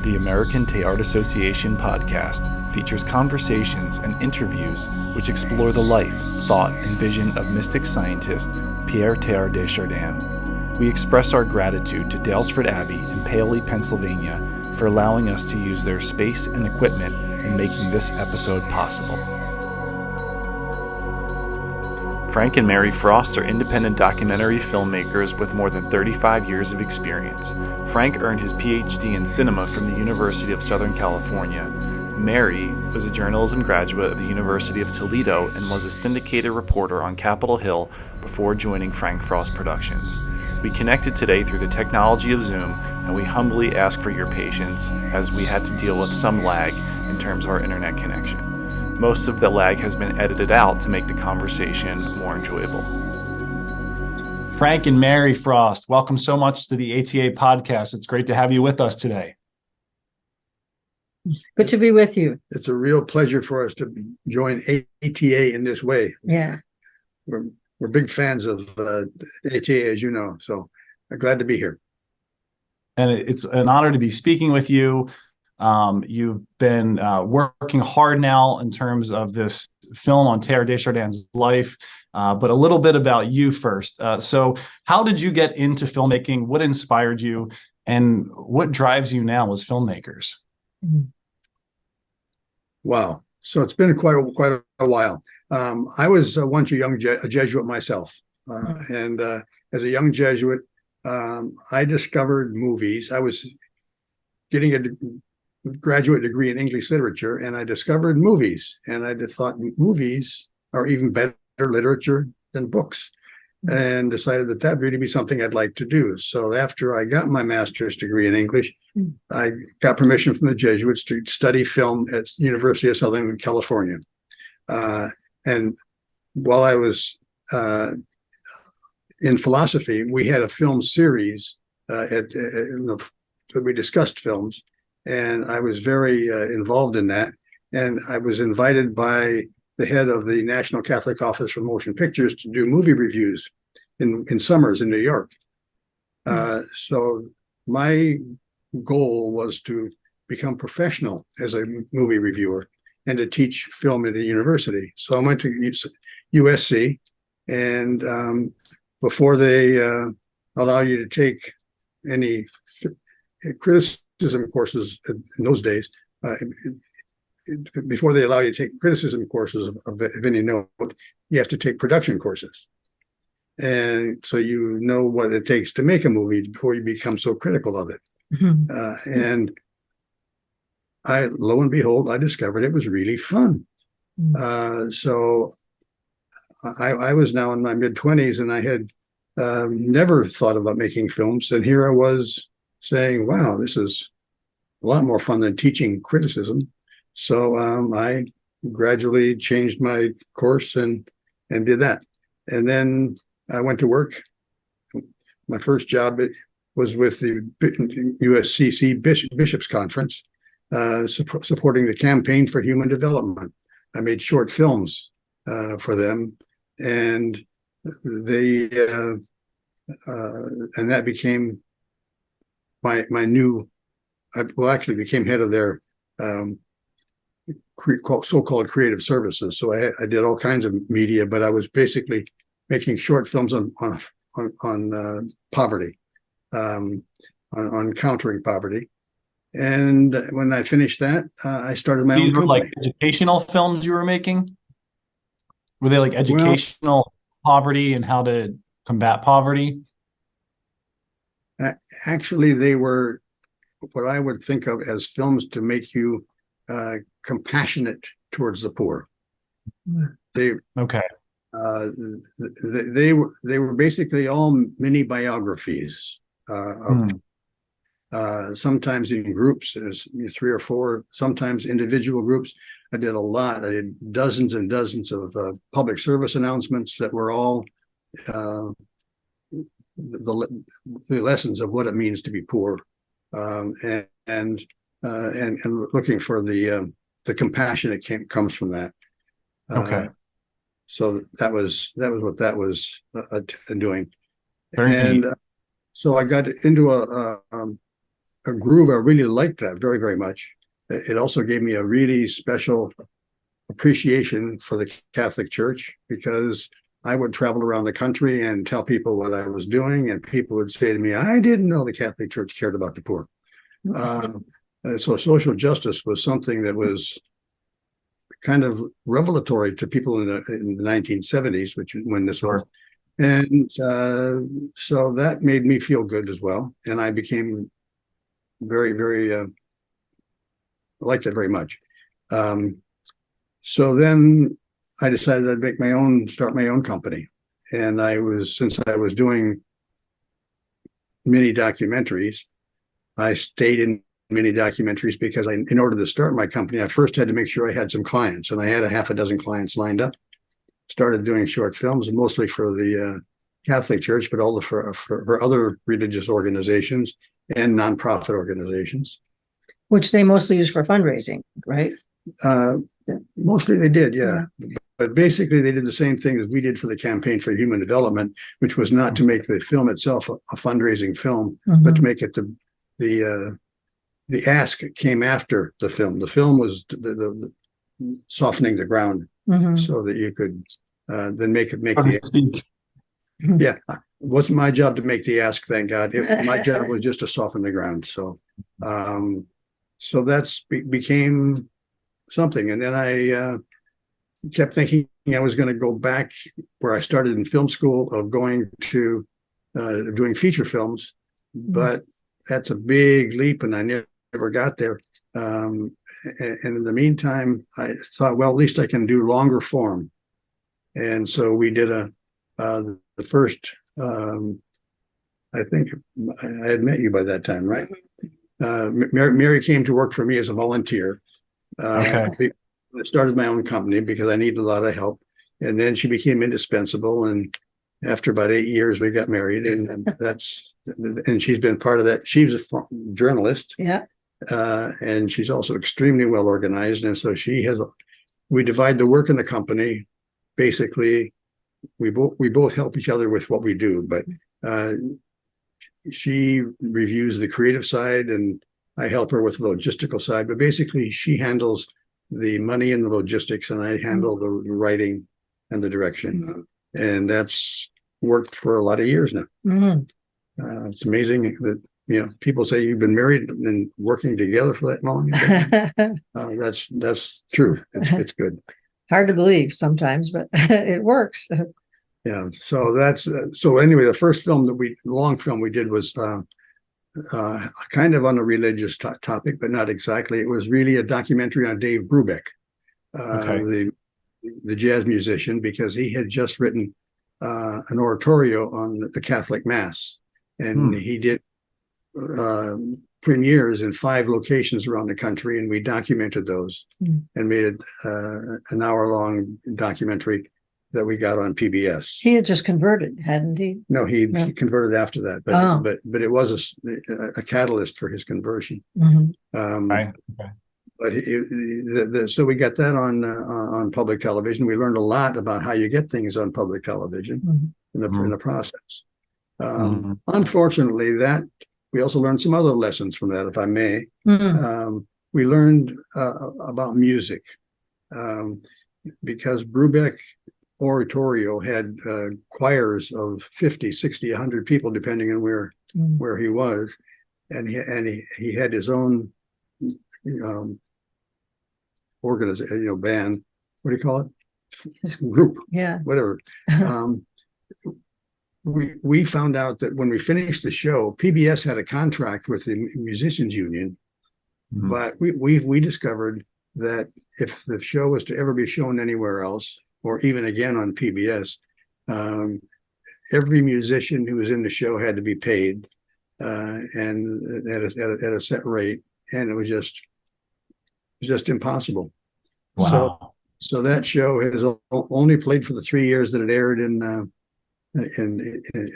The American Teilhard Association podcast features conversations and interviews which explore the life, thought, and vision of mystic scientist Pierre Teilhard de Chardin. We express our gratitude to Dalesford Abbey in Paoli, Pennsylvania, for allowing us to use their space and equipment in making this episode possible. Frank and Mary Frost are independent documentary filmmakers with more than 35 years of experience. Frank earned his PhD in cinema from the University of Southern California. Mary was a journalism graduate of the University of Toledo and was a syndicated reporter on Capitol Hill before joining Frank Frost Productions. We connected today through the technology of Zoom, and we humbly ask for your patience as we had to deal with some lag in terms of our internet connection. Most of the lag has been edited out to make the conversation more enjoyable. Frank and Mary Frost, welcome so much to the ATA podcast. It's great to have you with us today. Good to be with you. It's a real pleasure for us to join ATA in this way. Yeah. We're big fans of ATA, as you know, so I'm glad to be here. And it's an honor to be speaking with you. You've been working hard now in terms of this film on Teilhard de Chardin's life, but a little bit about you first. So how did you get into filmmaking? What inspired you? And what drives you now as filmmakers? Wow. So it's been quite a while. I was once a Jesuit myself. And as a young Jesuit, I discovered movies. I was getting a graduate degree in English literature, and I discovered movies, and I thought movies are even better literature than books, and decided that would really be something I'd like to do. So after I got my master's degree in English, I got permission from the Jesuits to study film at University of Southern California. And while I was in philosophy, we had a film series that we discussed films. And I was very involved in that. And I was invited by the head of the National Catholic Office for Motion Pictures to do movie reviews in summers in New York. So my goal was to become professional as a movie reviewer and to teach film at a university. So I went to USC, and before they allow you to take any criticism courses in those days, before they allow you to take criticism courses of any note, you have to take production courses. And so you know what it takes to make a movie before you become so critical of it. And lo and behold, I discovered it was really fun. So I was now in my mid-20s, and I had never thought about making films. And here I was saying, wow, this is a lot more fun than teaching criticism. So I gradually changed my course and did that. And then I went to work. My first job was with the USCC Bishops Conference, supporting the Campaign for Human Development. I made short films for them, and they and that became my new. I actually became head of their so-called creative services. So I did all kinds of media, but I was basically making short films on poverty, on countering poverty. And when I finished that, I started my own company. Like educational films you were making? Were they like educational poverty and how to combat poverty? Actually, they were what I would think of as films to make you compassionate towards the poor. They were basically all mini biographies of sometimes in groups. There's 3 or 4, sometimes individual groups. I did a lot. I did dozens and dozens of public service announcements that were all the lessons of what it means to be poor. And looking for the compassion that comes from that. So that was what that was doing. So I got into a groove. I really liked that very, very much. It also gave me a really special appreciation for the Catholic Church, because I would travel around the country and tell people what I was doing, and people would say to me, "I didn't know the Catholic Church cared about the poor." So social justice was something that was kind of revelatory to people in the 1970s, which when this was. And so that made me feel good as well. And I became very, very, I liked it very much. So then I decided I'd start my own company. And since I was doing mini documentaries, I stayed in mini documentaries because in order to start my company, I first had to make sure I had some clients, and I had a half a dozen clients lined up. Started doing short films, mostly for the Catholic Church, but also for other religious organizations and nonprofit organizations. Which they mostly use for fundraising, right? Mostly they did, yeah. But basically they did the same thing as we did for the Campaign for Human Development, which was not to make the film itself a fundraising film, but to make it the ask came after the film. The film was the softening the ground so that you could then make the yeah. It wasn't my job to make the ask, thank God. My job was just to soften the ground. So so that's became something. And then I kept thinking I was going to go back where I started in film school, of going to doing feature films, but that's a big leap, and I never got there. And in the meantime, I thought, well, at least I can do longer form. And so we did the first, I think I had met you by that time, right? Mary came to work for me as a volunteer. I started my own company because I needed a lot of help. And then she became indispensable. And after about 8 years, we got married. And she's been part of that. She was a journalist. Yeah. And she's also extremely well organized. And so we divide the work in the company. Basically, we both help each other with what we do, but she reviews the creative side and I help her with the logistical side. But basically, she handles the money and the logistics, and I handle the writing and the direction. And that's worked for a lot of years now. It's amazing that people say you've been married and working together for that long. That's true. It's good. Hard to believe sometimes, but it works. Yeah. So anyway, the first long film we did was kind of on a religious topic, but not exactly. It was really a documentary on Dave Brubeck, the jazz musician, because he had just written an oratorio on the Catholic Mass, and he did premieres in 5 locations around the country, and we documented those and made it an hour-long documentary that we got on PBS. He had just converted, hadn't he? No, he converted after that, but it was a catalyst for his conversion. But so we got that on public television. We learned a lot about how you get things on public television in the process. Unfortunately, we also learned some other lessons from that, if I may. We learned about music because Brubeck oratorio had choirs of 50, 60, 100 people, depending on where he was. And he had his own organization, band. What do you call it? His group. Yeah. Whatever. We found out that when we finished the show, PBS had a contract with the Musicians Union, but we discovered that if the show was to ever be shown anywhere else, or even again on PBS, every musician who was in the show had to be paid, and at a set rate, and it was just impossible. Wow. So that show has only played for the 3 years that it aired in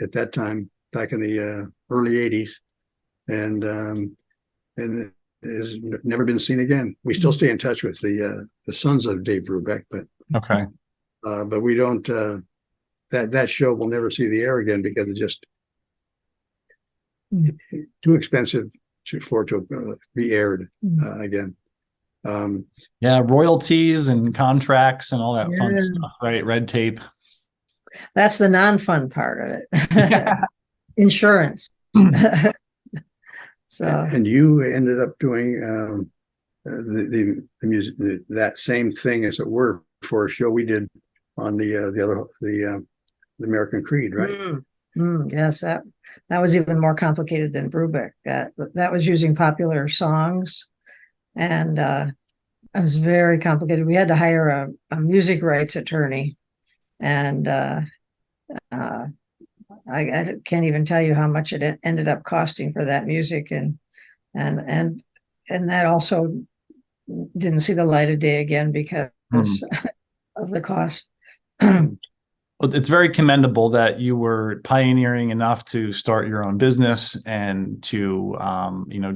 at that time, back in the early 80s, and it has never been seen again. We still stay in touch with the sons of Dave Brubeck, but we don't. That show will never see the air again because it's just too expensive to be aired again. Yeah, royalties and contracts and all that fun Yeah. stuff, right? Red tape. That's the non-fun part of it. Yeah. Insurance. So And you ended up doing the music, that same thing, as it were, for a show we did on the American Creed, right? Yes, that was even more complicated than Brubeck. That was using popular songs, and it was very complicated. We had to hire a music rights attorney, and I can't even tell you how much it ended up costing for that music, and that also didn't see the light of day again because of the cost. Well, it's very commendable that you were pioneering enough to start your own business and to,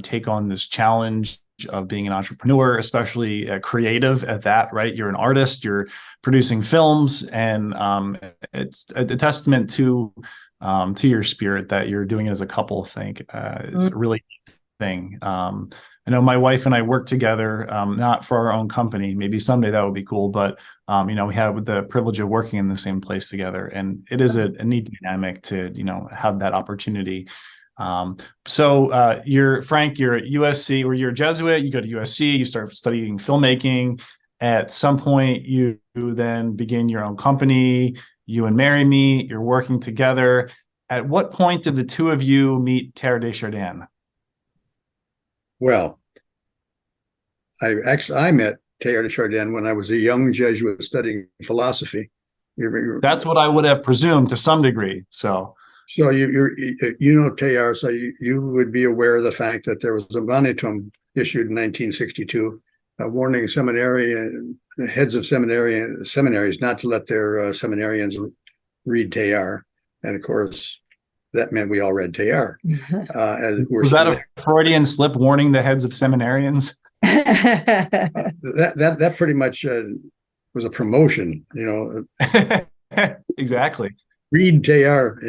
take on this challenge of being an entrepreneur, especially creative at that, right? You're an artist, you're producing films, and it's a testament to your spirit that you're doing it as a couple. I think it's a really thing. I know my wife and I work together, not for our own company. Maybe someday that would be cool, but we have the privilege of working in the same place together, and it is a neat dynamic to have that opportunity. So you're Frank, you're at USC, or you're a Jesuit. You go to USC, you start studying filmmaking. At some point, you then begin your own company. You and Mary meet. You're working together. At what point did the two of you meet Teilhard de Chardin? Well, I met Teilhard de Chardin when I was a young Jesuit studying philosophy. That's what I would have presumed to some degree. So you know Teilhard, so you would be aware of the fact that there was a Manitum issued in 1962, warning heads of seminaries not to let their seminarians read Teilhard, and of course that meant we all read Teilhard. Was that a Freudian slip, warning the heads of seminarians? That pretty much was a promotion, Exactly. Read Teilhard,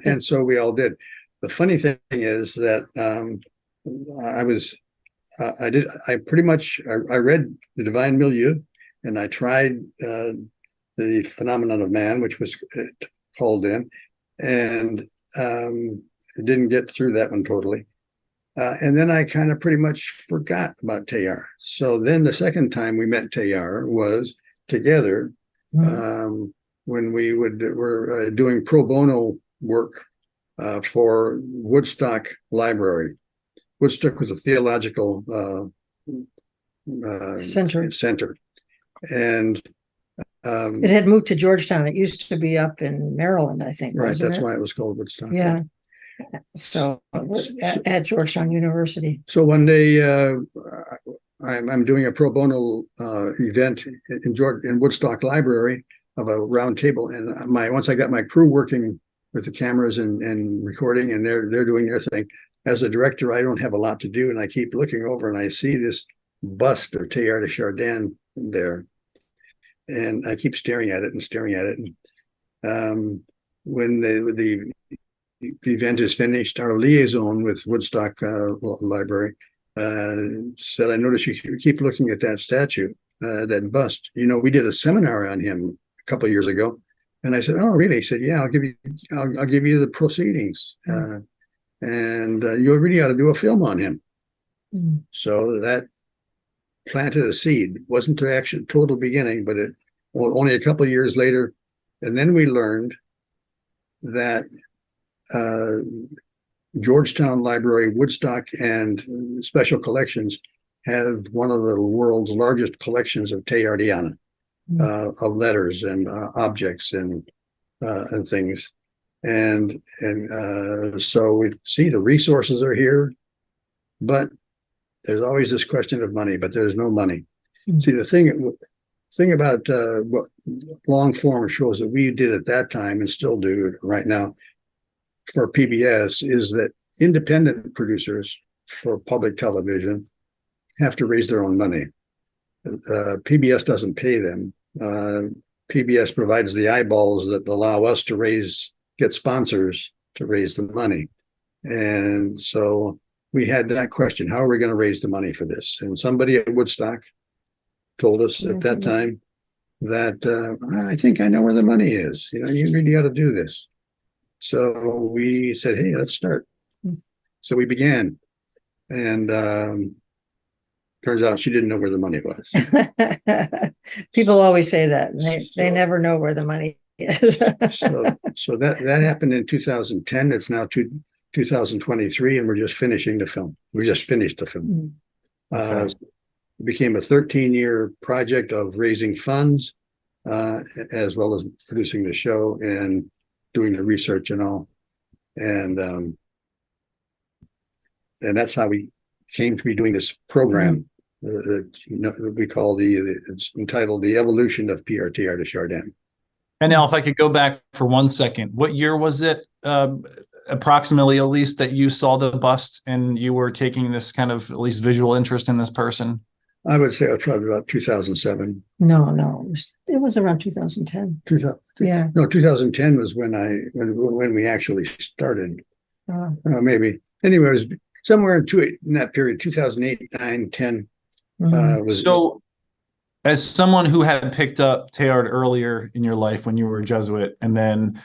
and so we all did. The funny thing is that I read The Divine Milieu, and I tried The Phenomenon of Man, which was called in, and didn't get through that one totally. And then I kind of pretty much forgot about Teilhard. So then the second time we met Teilhard was together when we were doing pro bono work for Woodstock Library. Woodstock was a theological center. And it had moved to Georgetown. It used to be up in Maryland, I think. Right, that's why it was called Woodstock. Yeah. So at Georgetown University. So one day I'm doing a pro bono event in Woodstock Library of a round table, and once I got my crew working with the cameras and recording, and they're doing their thing. As a director, I don't have a lot to do, and I keep looking over and I see this bust of Teilhard de Chardin there, and I keep staring at it. And when the event is finished, our liaison with Woodstock Library said, "I noticed you keep looking at that statue, that bust. We did a seminar on him a couple of years ago." And I said, "Oh, really?" He said, "Yeah, I'll give you the proceedings, and you really ought to do a film on him." So that planted a seed. It wasn't the actual total beginning, but only a couple of years later, and then we learned that Georgetown Library, Woodstock, and Special Collections have one of the world's largest collections of Teilhardiana, of letters and objects and things. And so we see the resources are here, but there's always this question of money, but there's no money. See, the thing about what long form shows that we did at that time and still do right now for PBS is that independent producers for public television have to raise their own money. PBS doesn't pay them. PBS provides the eyeballs that allow us to get sponsors to raise the money. And so we had that question: how are we going to raise the money for this? And somebody at Woodstock told us at that time that I think I know where the money is. You know, you really ought to do this. So we said, hey, let's start. So we began, and turns out she didn't know where the money was. People always say that. They never know where the money is. so that happened in 2010. It's now 2023, and we're just finishing the film. We just finished the film. Okay. It became a 13-year project of raising funds, as well as producing the show and doing the research and all. And that's how we came to be doing this program that we call it's entitled The Evolution of Pierre Teilhard de Chardin. And now if I could go back for 1 second, what year was it approximately, at least, that you saw the bust and you were taking this kind of at least visual interest in this person? I would say it was probably about 2007. No, it was around 2010. 2000, Yeah. No, 2010 was when we actually started. Maybe. Anyway, it was somewhere in that period, 2008, 9, 10. So as someone who had picked up Teilhard earlier in your life when you were a Jesuit, and then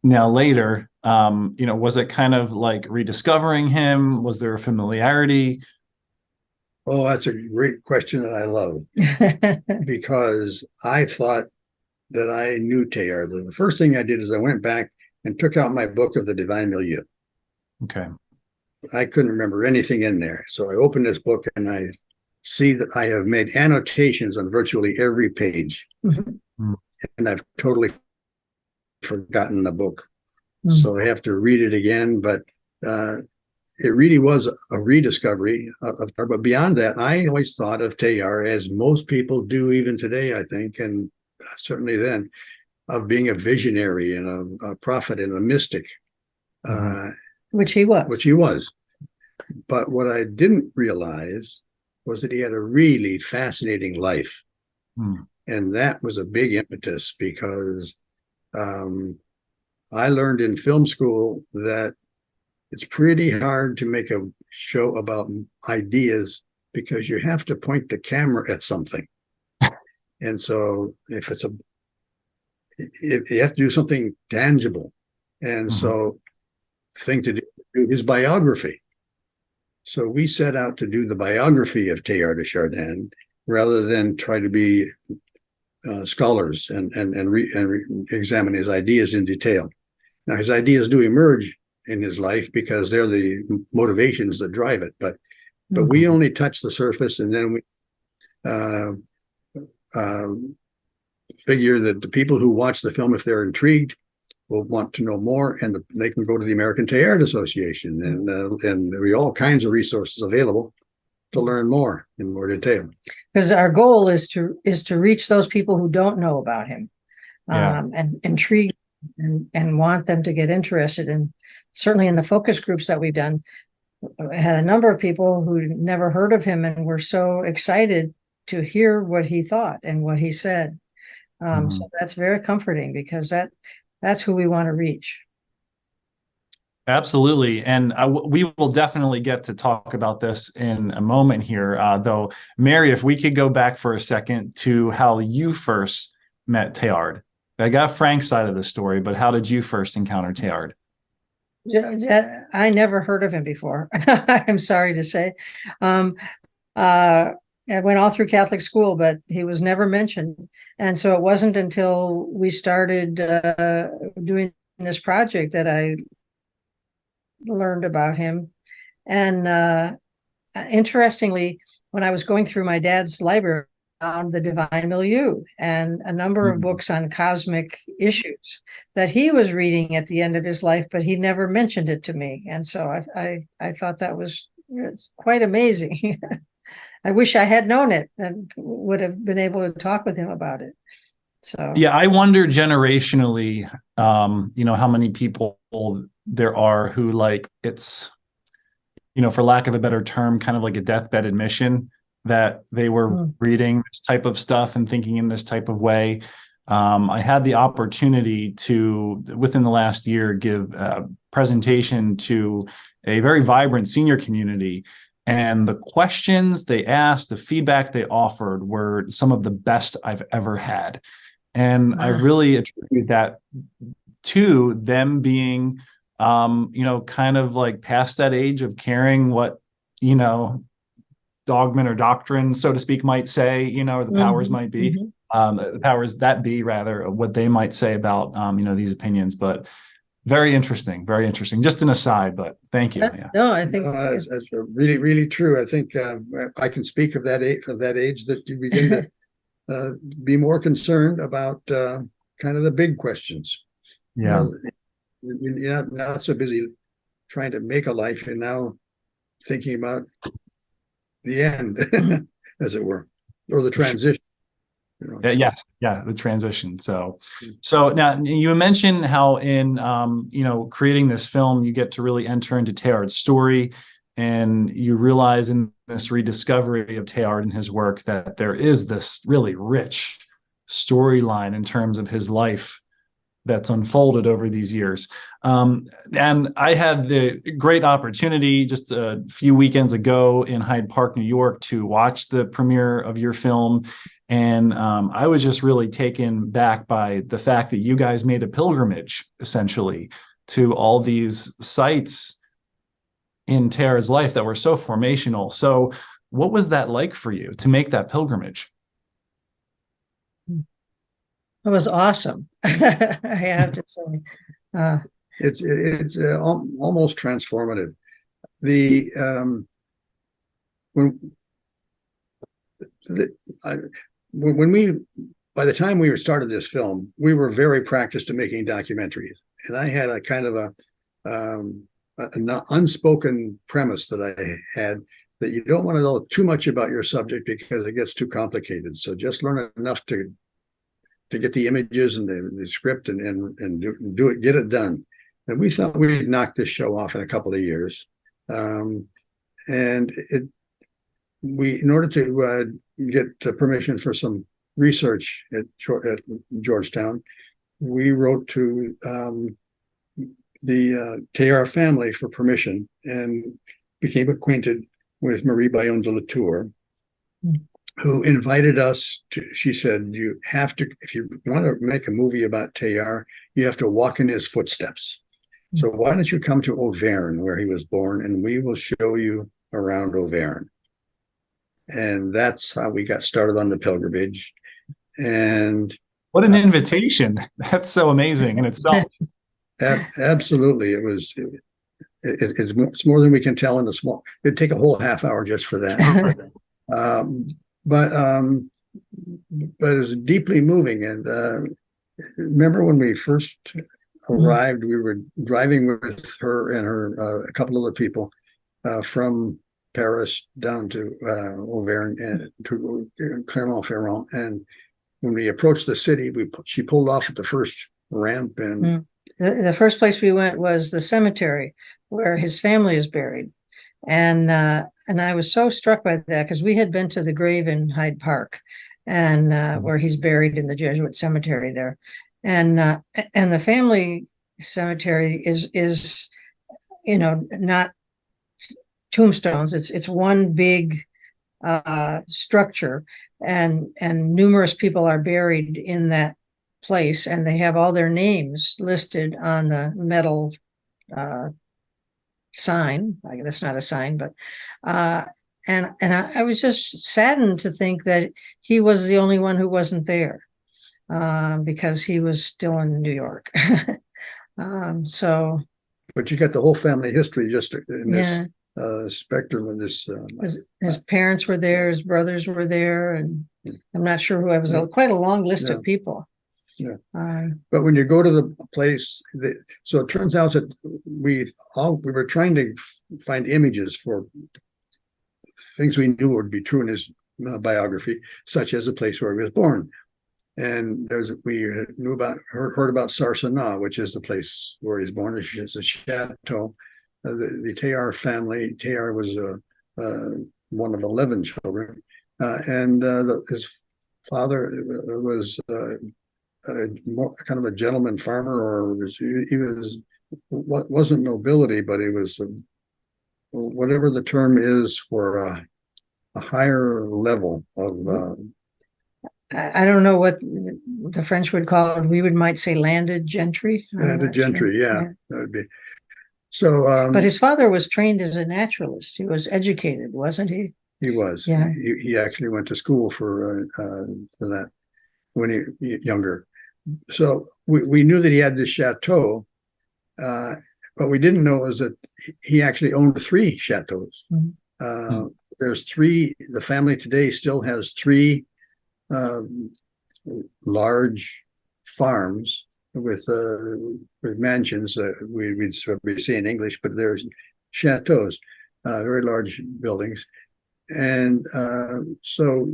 now later, was it kind of like rediscovering him? Was there a familiarity? Oh, that's a great question that I love, because I thought that I knew Teilhard. The first thing I did is I went back and took out my book of the Divine Milieu. Okay. I couldn't remember anything in there. So I opened this book and I see that I have made annotations on virtually every page. Mm-hmm. And I've totally forgotten the book. Mm-hmm. So I have to read it again. But it really was a rediscovery of, but beyond that, I always thought of Teilhard, as most people do even today, I think, and certainly then, of being a visionary and a prophet and a mystic. Which he was. But what I didn't realize was that he had a really fascinating life. And that was a big impetus, because I learned in film school that it's pretty hard to make a show about ideas, because you have to point the camera at something. And so if you have to do something tangible. And so the thing to do is biography. So we set out to do the biography of Teilhard de Chardin rather than try to be scholars and examine his ideas in detail. Now, his ideas do emerge in his life because they're the motivations that drive it, but we only touch the surface, and then we figure that the people who watch the film, if they're intrigued, will want to know more, and they can go to the American Teilhard Association, and there are all kinds of resources available to learn more in more detail. Because our goal is to reach those people who don't know about him, and intrigue and want them to get interested. And certainly in the focus groups that we've done, I had a number of people who never heard of him and were so excited to hear what he thought and what he said. So that's very comforting, because that's who we want to reach. Absolutely. And we will definitely get to talk about this in a moment here. Though, Mary, if we could go back for a second to how you first met Teilhard. I got Frank's side of the story, but how did you first encounter Teilhard? I never heard of him before. I'm sorry to say. I went all through Catholic school, but he was never mentioned. And so it wasn't until we started doing this project that I learned about him. And interestingly, when I was going through my dad's library, I found the Divine Milieu and a number of books on cosmic issues that he was reading at the end of his life, but he never mentioned it to me. And so I thought it's quite amazing. I wish I had known it and would have been able to talk with him about it. So yeah, I wonder generationally, how many people there are who, like, it's, for lack of a better term, kind of like a deathbed admission that they were reading this type of stuff and thinking in this type of way. I had the opportunity to, within the last year, give a presentation to a very vibrant senior community. And the questions they asked, the feedback they offered were some of the best I've ever had. And I really attribute that to them being, kind of like past that age of caring what, dogma or doctrine, so to speak, might say, or the powers might be, the powers that be, rather, what they might say about, these opinions. But very interesting, very interesting. Just an aside, but thank you. Yeah. No, I think that's really, really true. I think I can speak of that age that you begin to be more concerned about kind of the big questions. Yeah. You're not so busy trying to make a life, and now thinking about the end, as it were, or the transition. Yes, the transition. So now you mentioned how in creating this film, you get to really enter into Teilhard's story, and you realize in this rediscovery of Teilhard and his work that there is this really rich storyline in terms of his life that's unfolded over these years. And I had the great opportunity just a few weekends ago in Hyde Park, New York, to watch the premiere of your film. And I was just really taken back by the fact that you guys made a pilgrimage, essentially, to all these sites in Teilhard's life that were so formational. So what was that like for you to make that pilgrimage? it was awesome. I have to say, It's almost transformative. The when we by the time we started this film, we were very practiced at making documentaries, and I had a kind of an unspoken premise that I had, that you don't want to know too much about your subject because it gets too complicated. So just learn enough to get the images and the script and do it, get it done. And we thought we'd knock this show off in a couple of years. And in order to get permission for some research at Georgetown, we wrote to the Teilhard family for permission and became acquainted with Marie Bayon de la Tour, who invited us to. She said, you have to, if you want to make a movie about Teilhard, you have to walk in his footsteps. So why don't you come to Auvergne, where he was born, and we will show you around Auvergne. And that's how we got started on the pilgrimage. And what an invitation. That's so amazing in itself. Absolutely. It's more than we can tell in the small. It'd take a whole half hour just for that. But it was deeply moving. And remember when we first arrived, we were driving with her and a couple other people from Paris down to Auvergne and to Clermont-Ferrand. And when we approached the city, she pulled off at the first ramp. And the first place we went was the cemetery where his family is buried. And I was so struck by that because we had been to the grave in Hyde Park, and where he's buried in the Jesuit cemetery there. And the family cemetery is not tombstones. It's one big structure, and numerous people are buried in that place, and they have all their names listed on the metal sign. I guess not a sign, but and I was just saddened to think that he was the only one who wasn't there, because he was still in New York. But you got the whole family history just in this spectrum of this. His parents were there, his brothers were there, and I'm not sure who. It was quite a long list of people. Yeah. But when you go to the place, so it turns out that we were trying to find images for things we knew would be true in his biography, such as the place where he was born. And we heard about Sarsenat, which is the place where he's born. It's a chateau. The Teilhard family. Teilhard was one of 11 children, and his father was kind of a gentleman farmer, or wasn't nobility, but he was whatever the term is for a higher level of I don't know what the French would call it. We might say landed gentry. the gentry. Sure. Yeah, that would be. So, but his father was trained as a naturalist. He was educated, wasn't he? He was. Yeah. He actually went to school for that when he younger. So we knew that he had this chateau, but we didn't know was that he actually owned 3 chateaus. Mm-hmm. There's 3. The family today still has 3 large farms with mansions that we'd probably say in English, but there's chateaus, very large buildings. And so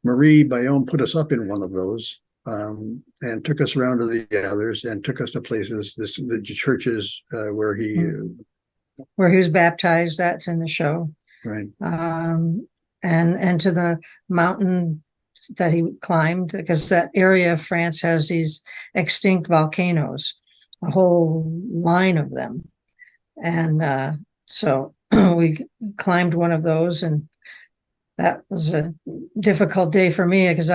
Marie Bayonne put us up in one of those and took us around to the others and took us to places, the churches where he was baptized. That's in the show, right? And to the mountain that he climbed, because that area of France has these extinct volcanoes, a whole line of them, and so we climbed one of those, and that was a difficult day for me because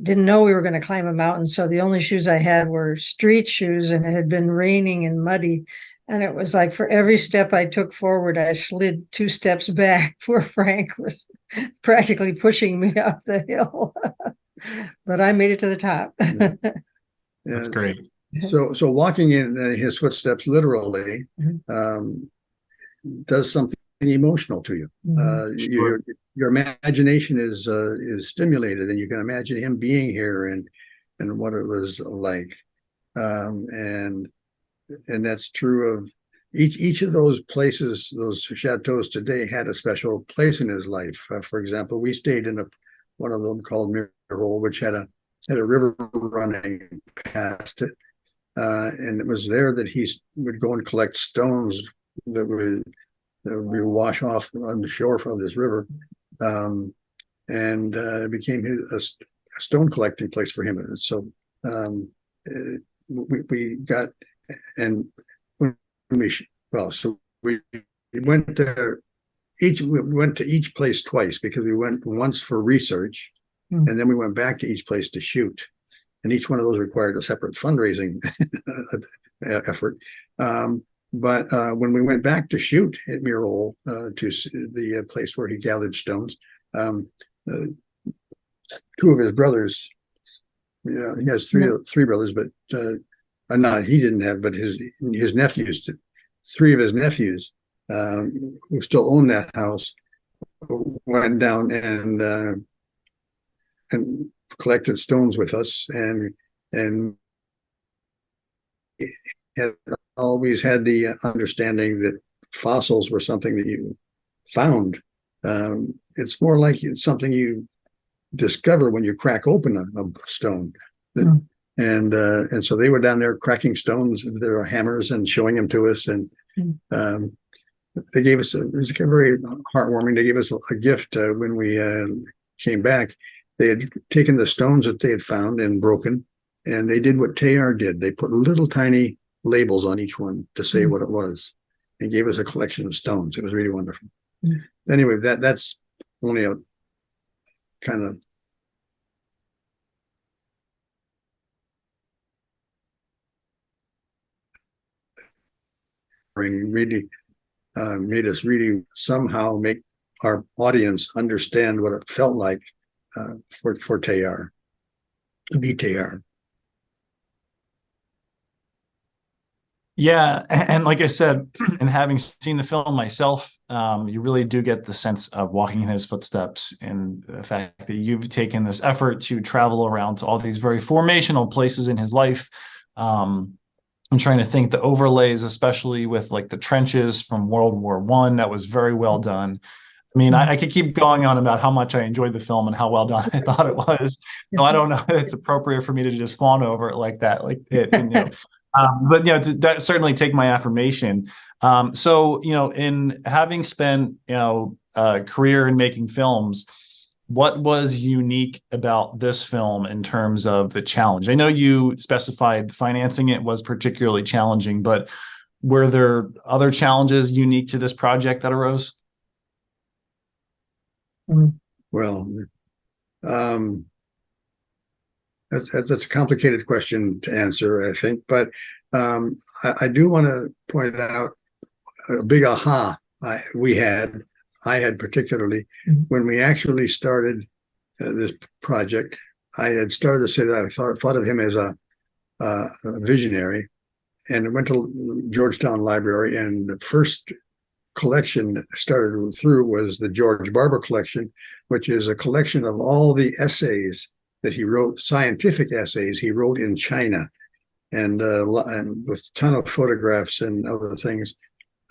didn't know we were going to climb a mountain. So the only shoes I had were street shoes, and it had been raining and muddy. And it was like for every step I took forward, I slid 2 steps back. Poor Frank was practically pushing me up the hill, but I made it to the top. That's great. So walking in his footsteps literally does something emotional to you. Sure. Your imagination is stimulated, and you can imagine him being here and what it was like, and that's true of each of those places. Those chateaus today had a special place in his life. For example, we stayed in one of them called Mirrol, which had a river running past it, and it was there that he would go and collect stones that would wash off on the shore from this river, and it became a stone collecting place for him. And so we got, and when we went to each place twice, because we went once for research, and then we went back to each place to shoot, and each one of those required a separate fundraising effort. But when we went back to shoot at Mirrol, to the place where he gathered stones, 2 of his brothers, he has three brothers, but he didn't have, but his nephews, 3 of his nephews, who still own that house, went down and collected stones with us, and had always had the understanding that fossils were something that you found. It's more like it's something you discover when you crack open a stone. And so they were down there cracking stones with their hammers and showing them to us. And they gave us, it was very heartwarming. They gave us a gift when we came back. They had taken the stones that they had found and broken, and they did what Teilhard did. They put little tiny labels on each one to say what it was, and gave us a collection of stones. It was really wonderful. Anyway, that's only a kind of really made us really somehow make our audience understand what it felt like for Teilhard, to be Teilhard. Yeah, and like I said, and having seen the film myself, you really do get the sense of walking in his footsteps, and the fact that you've taken this effort to travel around to all these very formational places in his life. I'm trying to think the overlays, especially with like the trenches from World War I, that was very well done. I mean, I could keep going on about how much I enjoyed the film and how well done I thought it was. So I don't know if it's appropriate for me to just fawn over it like that, but that certainly take my affirmation. So in having spent a career in making films, what was unique about this film in terms of the challenge? I know you specified financing it was particularly challenging, but were there other challenges unique to this project that arose? Well, that's a complicated question to answer, I think, but I do want to point out a big aha I had particularly when we actually started this project. I had started to say that I thought of him as a visionary, and I went to Georgetown Library, and the first collection that started through was the George Barber collection, which is a collection of all the essays that he wrote, scientific essays he wrote in China, and with a ton of photographs and other things.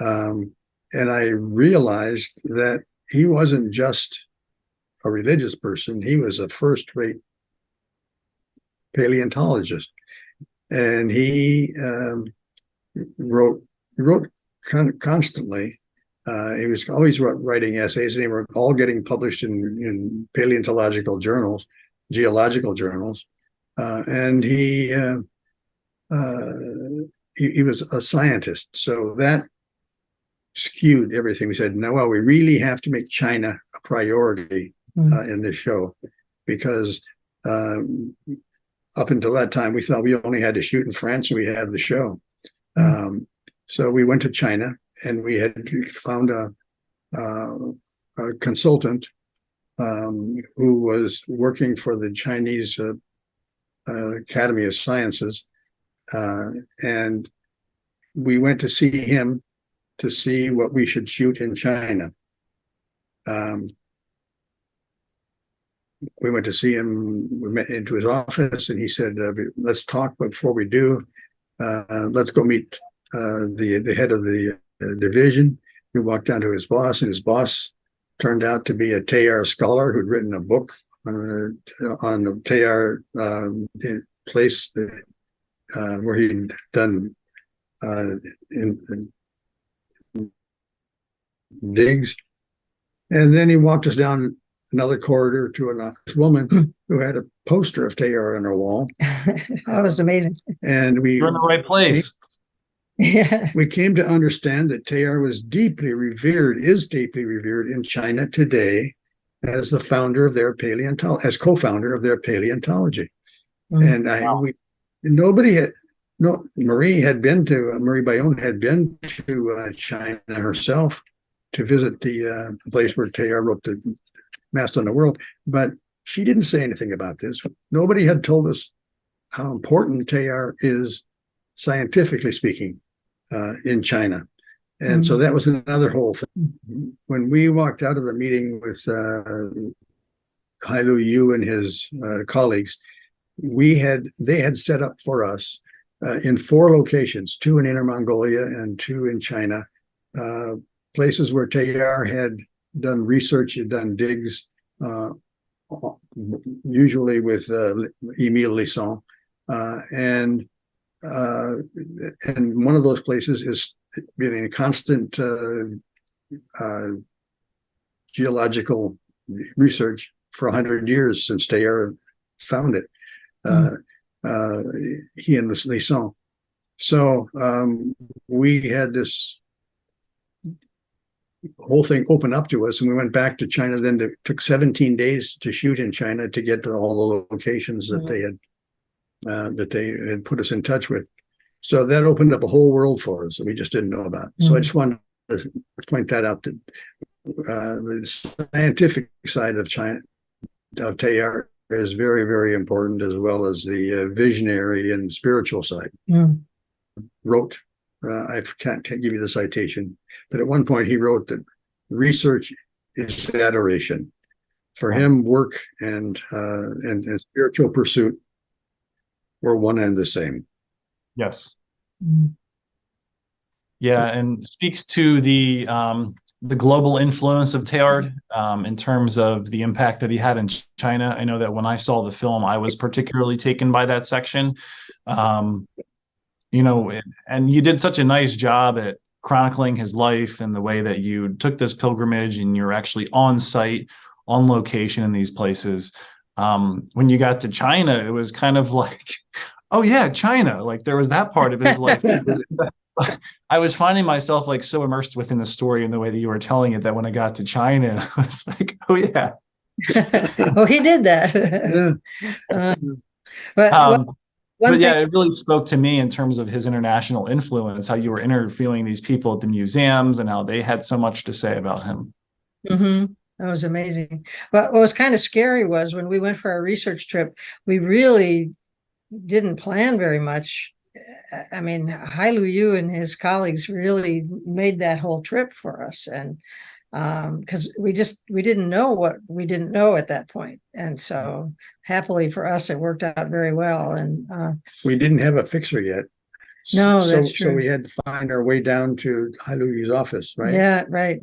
And I realized that he wasn't just a religious person, he was a first-rate paleontologist. And he wrote constantly. He was always writing essays, and they were all getting published in paleontological journals, geological journals. And he was a scientist. So that skewed everything. We said, no, well, we really have to make China a priority in this show, because up until that time, we thought we only had to shoot in France and we'd have the show. So we went to China, and we had found a consultant who was working for the Chinese Academy of Sciences. And we went to see him to see what we should shoot in China. We went to see him, we met into his office, and he said, let's talk before we do. Let's go meet the head of the division. We walked down to his boss, and his boss turned out to be a Teilhard scholar who'd written a book on the Teilhard place where he'd done in digs. And then he walked us down another corridor to a woman who had a poster of Teilhard on her wall. That was amazing. And You're in the right place. We came to understand that Teilhard was deeply revered in China today as the founder of their paleontology, as co-founder of their paleontology. And Marie Bayonne had been to China herself to visit the place where Teilhard wrote the Master on the World, but she didn't say anything about this. Nobody had told us how important Teilhard is, scientifically speaking, in China. And so that was another whole thing. When we walked out of the meeting with Hailu Yu and his colleagues, they had set up for us in 4 locations, 2 in Inner Mongolia and 2 in China, places where Teilhard had done research, had done digs, usually with Emile Lisson, and one of those places is been in constant geological research for 100 years since Teilhard found it. He and Lisson. So we had this whole thing open up to us, and we went back to China. Then it took 17 days to shoot in China to get to all the locations that they had put us in touch with. So that opened up a whole world for us that we just didn't know about. So I just wanted to point that out, that the scientific side of China, of Teilhard, is very, very important, as well as the visionary and spiritual side. Wrote, I can't give you the citation, but at one point he wrote that research is adoration. For him, work and spiritual pursuit were one and the same. Yes. Yeah, and speaks to the global influence of Teilhard in terms of the impact that he had in China. I know that when I saw the film, I was particularly taken by that section. And you did such a nice job at chronicling his life and the way that you took this pilgrimage, and you're actually on site, on location in these places. When you got to China, it was kind of like, oh yeah, China. Like there was that part of his life. I was finding myself like so immersed within the story and the way that you were telling it that when I got to China, I was like, oh yeah. Oh, he did that. Yeah. But But one thing, yeah, it really spoke to me in terms of his international influence, how you were interviewing these people at the museums and how they had so much to say about him. that was amazing. But what was kind of scary was when we went for our research trip, we really didn't plan very much. I mean, Hai Lu Yu and his colleagues really made that whole trip for us, and because we didn't know what we didn't know at that point, and so happily for us, it worked out very well. And We didn't have a fixer yet. no, So, that's true. so we had to find our way down to Hailu's office, right? Yeah, right.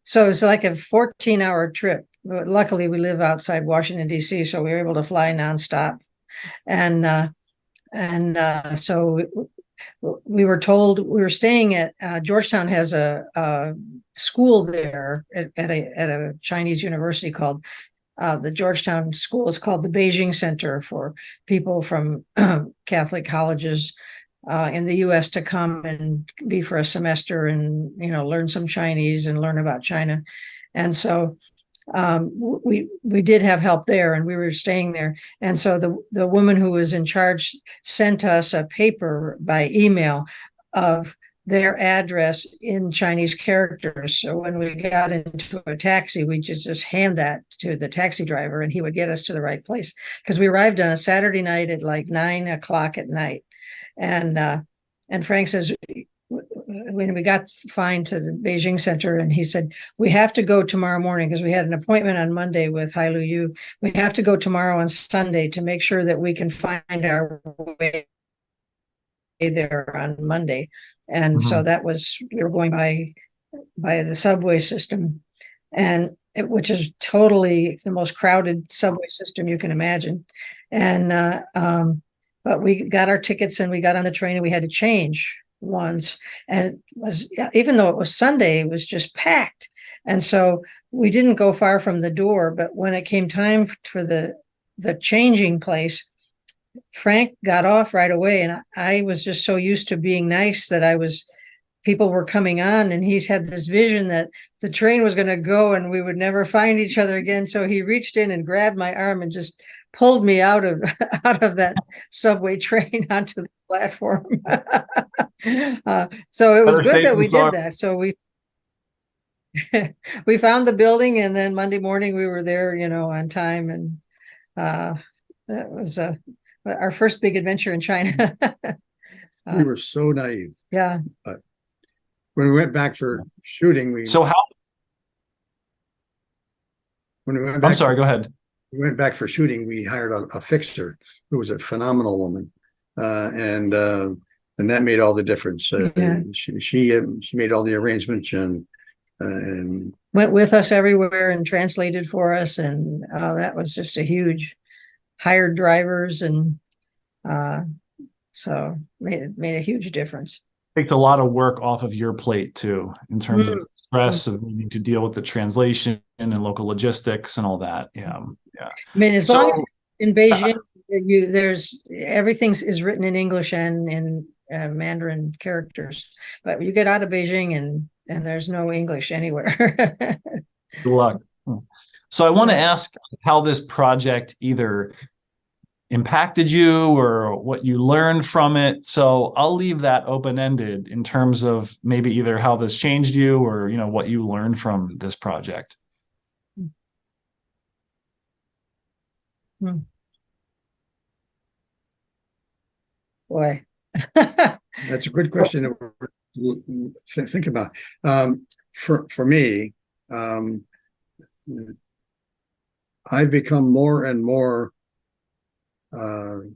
So it's like a 14-hour trip. But luckily, we live outside Washington, D.C., so we were able to fly nonstop. And so we were told we were staying at Georgetown has a school there at a Chinese university called the Georgetown school is called the Beijing Center for people from Catholic colleges in the U.S. to come and be for a semester and learn some Chinese and learn about China. And so we did have help there, and we were staying there. And so the woman who was in charge sent us a paper by email of their address in Chinese characters. So when we got into a taxi, we just hand that to the taxi driver, and he would get us to the right place. Because we arrived on a Saturday night at like 9 o'clock at night, and Frank says, when we got fine to the Beijing Center, and he said, we have to go tomorrow morning because we had an appointment on Monday with Hai Lu Yu. We have to go tomorrow on Sunday to make sure that we can find our way there on Monday. And so that was, we were going by the subway system, and which is totally the most crowded subway system you can imagine. And but we got our tickets and we got on the train, and we had to change once, and it was, even though it was Sunday, it was just packed. And so we didn't go far from the door, but when it came time for the changing place, Frank got off right away, and I was just so used to being nice that people were coming on, and he's had this vision that the train was going to go and we would never find each other again. So he reached in and grabbed my arm and just pulled me out of that subway train onto the platform. So it was good that we did that. So we found the building, and then Monday morning we were there, on time, and that was our first big adventure in China. We were so naive. Yeah. But when we went back for shooting, I'm sorry, go ahead. We went back for shooting. We hired a fixer who was a phenomenal woman, and that made all the difference. Yeah. She made all the arrangements and went with us everywhere and translated for us, and that was just a huge. Hired drivers, and so made a huge difference. Takes a lot of work off of your plate too, in terms of stress of needing to deal with the translation and local logistics and all that. Yeah. I mean, as long as in Beijing, there's everything is written in English and in Mandarin characters, but you get out of Beijing and there's no English anywhere. Good luck. So I want to ask how this project either impacted you or what you learned from it. So I'll leave that open-ended in terms of maybe either how this changed you or, what you learned from this project. Boy. That's a good question to think about. For me, I've become more and more. The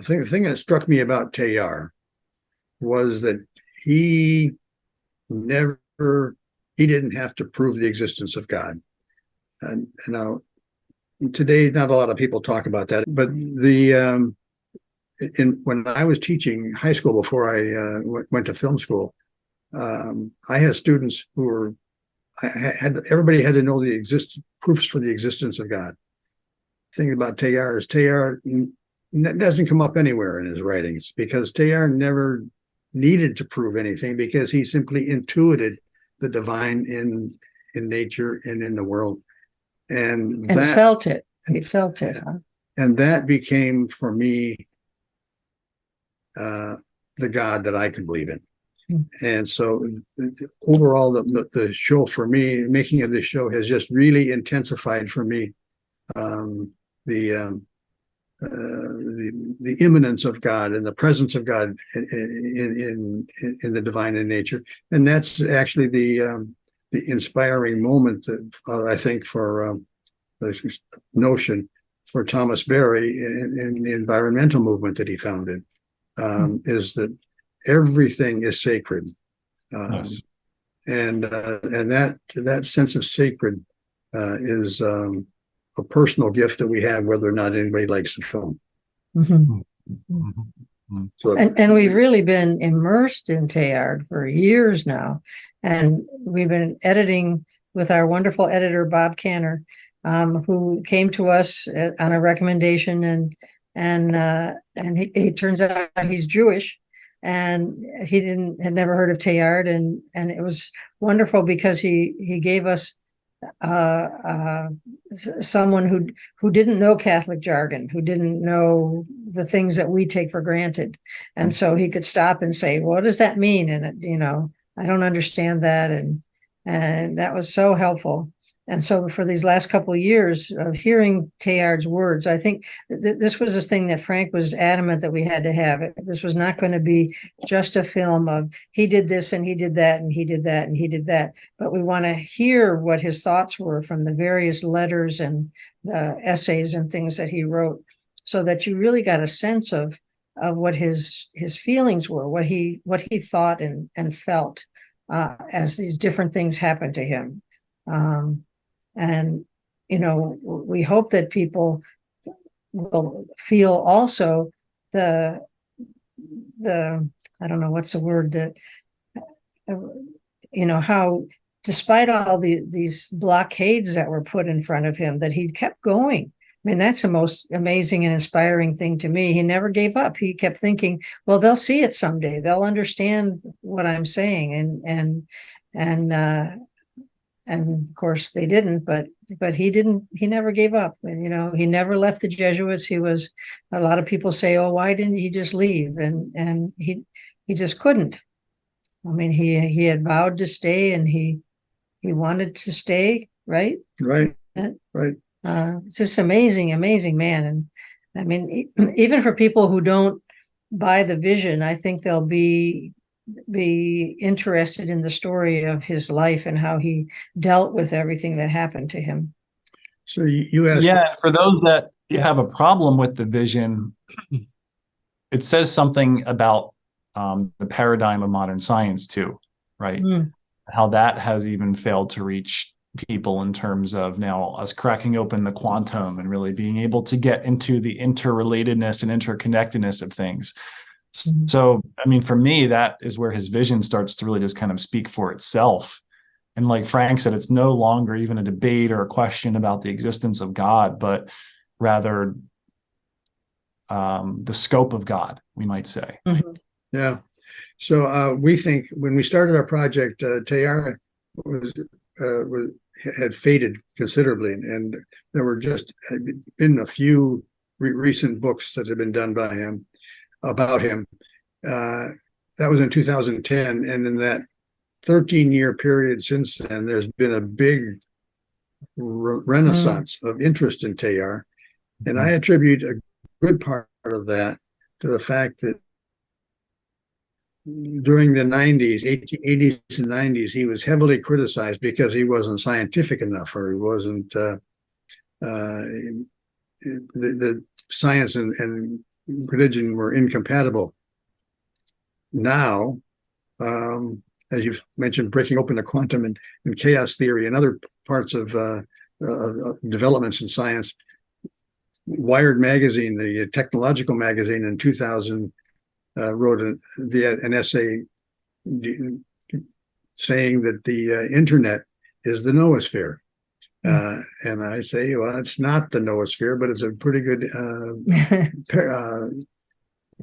thing that struck me about Teilhard was that he didn't have to prove the existence of God. And now today, not a lot of people talk about that, but when I was teaching high school before I went to film school, I had students who were. Everybody had to know the proofs for the existence of God. The thing about Teilhard doesn't come up anywhere in his writings, because Teilhard never needed to prove anything because he simply intuited the divine in nature and in the world. And that felt it. He felt it. Huh? And that became for me the God that I could believe in. And so overall, the show for me, making of this show has just really intensified for me the immanence of God and the presence of God in the divine in nature. And that's actually the inspiring moment that, I think, for the notion for Thomas Berry in the environmental movement that he founded, is that everything is sacred. Yes. And that sense of sacred is a personal gift that we have, whether or not anybody likes the film. Mm-hmm. Mm-hmm. So, and we've really been immersed in Teilhard for years now, and we've been editing with our wonderful editor Bob Canner, who came to us on a recommendation, and he turns out he's Jewish, and he had never heard of Teilhard, and it was wonderful because he gave us someone who didn't know Catholic jargon, who didn't know the things that we take for granted, and so he could stop and say, "What does that mean?" And I don't understand that, and that was so helpful. And so for these last couple of years of hearing Teilhard's words, I think this was this thing that Frank was adamant that we had to have. This was not going to be just a film of he did this and he did that and he did that and he did that. But we want to hear what his thoughts were from the various letters and the essays and things that he wrote, so that you really got a sense of what his feelings were, what he thought and felt as these different things happened to him. And, we hope that people will feel also the I don't know what's the word, that, how despite all these blockades that were put in front of him, that he kept going. I mean, that's the most amazing and inspiring thing to me. He never gave up. He kept thinking, well, they'll see it someday. They'll understand what I'm saying. And of course they didn't, but he never gave up. And, he never left the Jesuits. A lot of people say, oh, why didn't he just leave? And he just couldn't. I mean, he had vowed to stay, and he wanted to stay, right? right. It's just amazing man. And I mean, even for people who don't buy the vision, I think they'll be interested in the story of his life and how he dealt with everything that happened to him. So you asked, for those that have a problem with the vision, it says something about the paradigm of modern science too, right? How that has even failed to reach people in terms of now us cracking open the quantum and really being able to get into the interrelatedness and interconnectedness of things. So, I mean, for me, that is where his vision starts to really just kind of speak for itself. And like Frank said, it's no longer even a debate or a question about the existence of God, but rather the scope of God, we might say. Mm-hmm. Yeah. So we think when we started our project, Teilhard had faded considerably, and there had been a few recent books that had been done by him about him. That was in 2010, and in that 13-year period since then, there's been a big renaissance of interest in Teilhard, and I attribute a good part of that to the fact that during the 80s and 90s, he was heavily criticized because he wasn't scientific enough, or he wasn't the science and religion were incompatible. Now, as you mentioned, breaking open the quantum and chaos theory and other parts of developments in science, Wired magazine, the technological magazine, in 2000 wrote an essay saying that the internet is the noosphere. And I say, well, it's not the noosphere, but it's a pretty good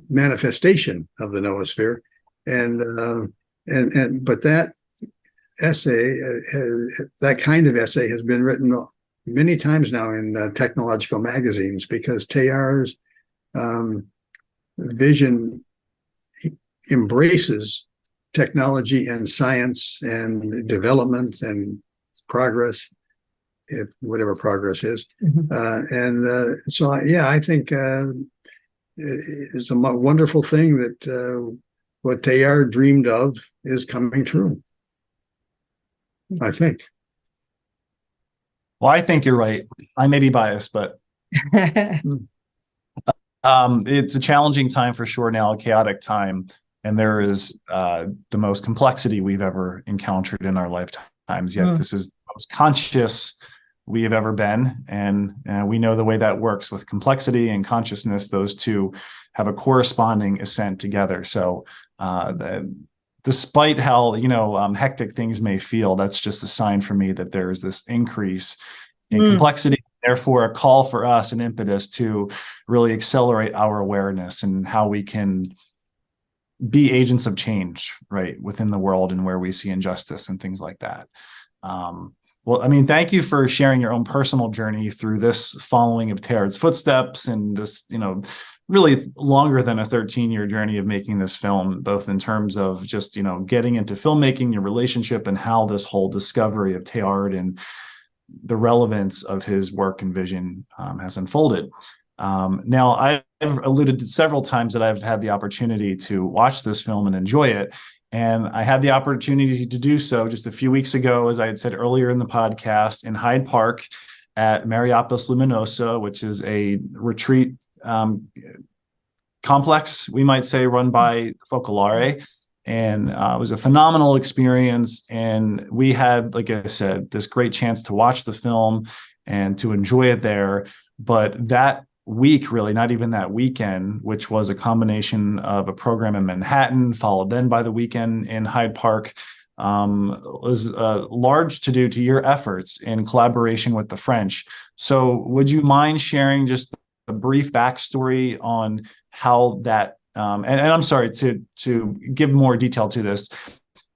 manifestation of the noosphere. and but that essay, that kind of essay, has been written many times now in technological magazines, because Teilhard's vision embraces technology and science and development and progress, if whatever progress is. So, yeah, I think it's a wonderful thing that what Teilhard dreamed of is coming true, I think. Well, I think you're right. I may be biased, but it's a challenging time for sure now, a chaotic time. And there is the most complexity we've ever encountered in our lifetimes. Yet this is the most conscious we have ever been. And we know the way that works with complexity and consciousness. Those two have a corresponding ascent together. So despite how, hectic things may feel, that's just a sign for me that there is this increase in complexity, therefore a call for us, an impetus to really accelerate our awareness and how we can be agents of change, right, within the world and where we see injustice and things like that. Well, I mean, thank you for sharing your own personal journey through this following of Teilhard's footsteps and this, really longer than a 13-year journey of making this film, both in terms of just, getting into filmmaking, your relationship, and how this whole discovery of Teilhard and the relevance of his work and vision has unfolded. Now, I've alluded to several times that I've had the opportunity to watch this film and enjoy it. And I had the opportunity to do so just a few weeks ago, as I had said earlier in the podcast, in Hyde Park at Mariapis Luminosa, which is a retreat complex, we might say, run by Focolare. And it was a phenomenal experience. And we had, like I said, this great chance to watch the film and to enjoy it there. But that week, really, not even that weekend, which was a combination of a program in Manhattan, followed then by the weekend in Hyde Park, was large to do to your efforts in collaboration with the French. So would you mind sharing just a brief backstory on how that, and I'm sorry to give more detail to this,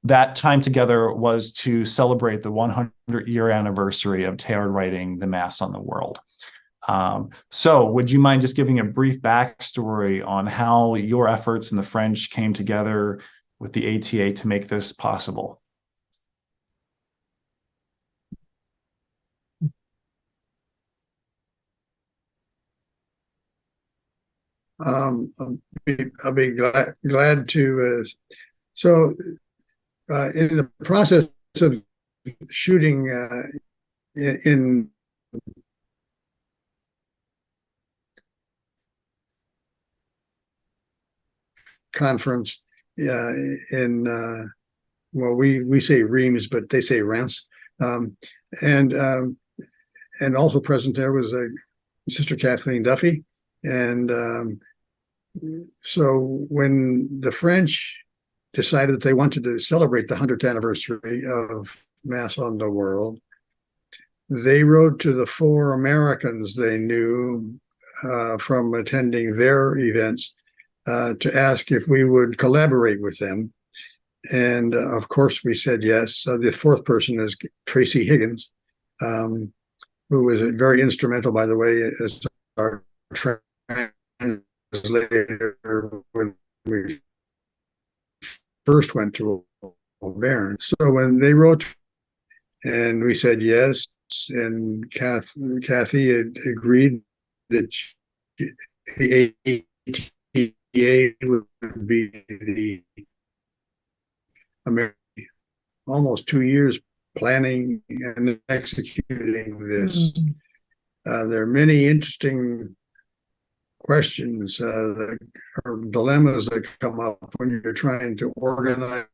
that time together was to celebrate the 100-year anniversary of Teilhard writing The Mass on the World. So would you mind just giving a brief backstory on how your efforts and the French came together with the ATA to make this possible? I'll be glad to. In the process of shooting in conference we say Reims, but they say Reims, and also present there was Sister Kathleen Duffy. And so when the French decided that they wanted to celebrate the 100th anniversary of Mass on the World, they wrote to the 4 Americans they knew from attending their events to ask if we would collaborate with them. And of course, we said yes. The 4th person is Tracy Higgins, who was very instrumental, by the way, as our translator when we first went to Auvergne. So when they wrote and we said yes, and Kathy had agreed that the ATA would be the American, almost 2 years planning and executing this. There are many interesting questions or dilemmas that come up when you're trying to organize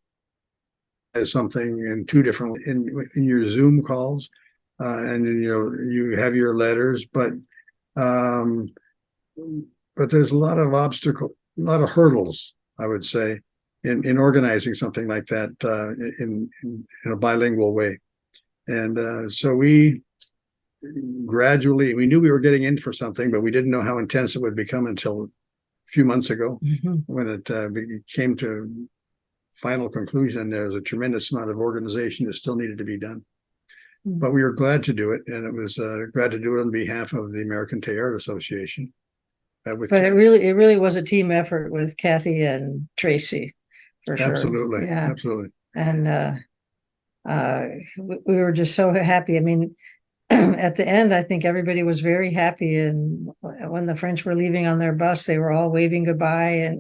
something in 2 different in your Zoom calls, and then you have your letters, but there's a lot of hurdles, I would say, in organizing something like that in a bilingual way. And so we knew we were getting in for something, but we didn't know how intense it would become until a few months ago, when it came to final conclusion, there's a tremendous amount of organization that still needed to be done. Mm. But we were glad to do it, and it was glad to do it on behalf of the American Teilhard Association. But it really was a team effort with Kathy and Tracy, for sure. Absolutely, Yeah, absolutely. and we were just so happy. I mean, at the end, I think everybody was very happy, and when the French were leaving on their bus, they were all waving goodbye,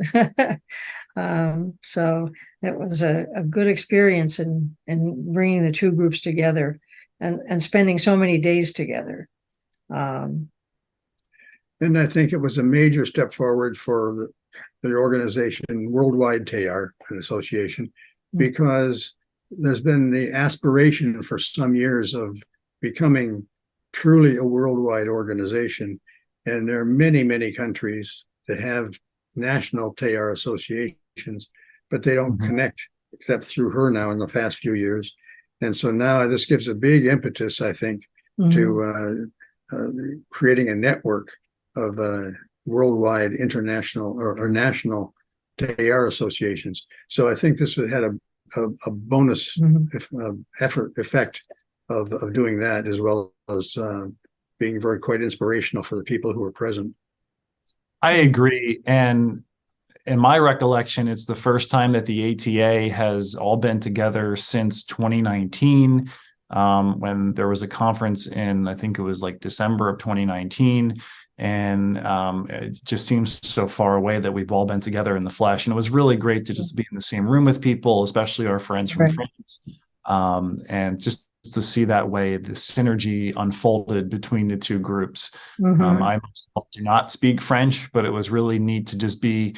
and so it was a good experience in bringing the two groups together and spending so many days together. And I think it was a major step forward for the organization, Worldwide Teilhard Association, because there's been the aspiration for some years of becoming truly a worldwide organization. And there are many, many countries that have national Teilhard associations, but they don't connect except through her now in the past few years. And so now this gives a big impetus, I think, to creating a network of worldwide, international, or national Teilhard associations. So I think this had a bonus effect of doing that, as well as being quite inspirational for the people who were present. I agree. And in my recollection, it's the first time that the ATA has all been together since 2019, when there was a conference in, I think it was like December of 2019. And it just seems so far away that we've all been together in the flesh. And it was really great to just be in the same room with people, especially our friends from France. And just to see that way, the synergy unfolded between the two groups. I myself do not speak French, but it was really neat to just be.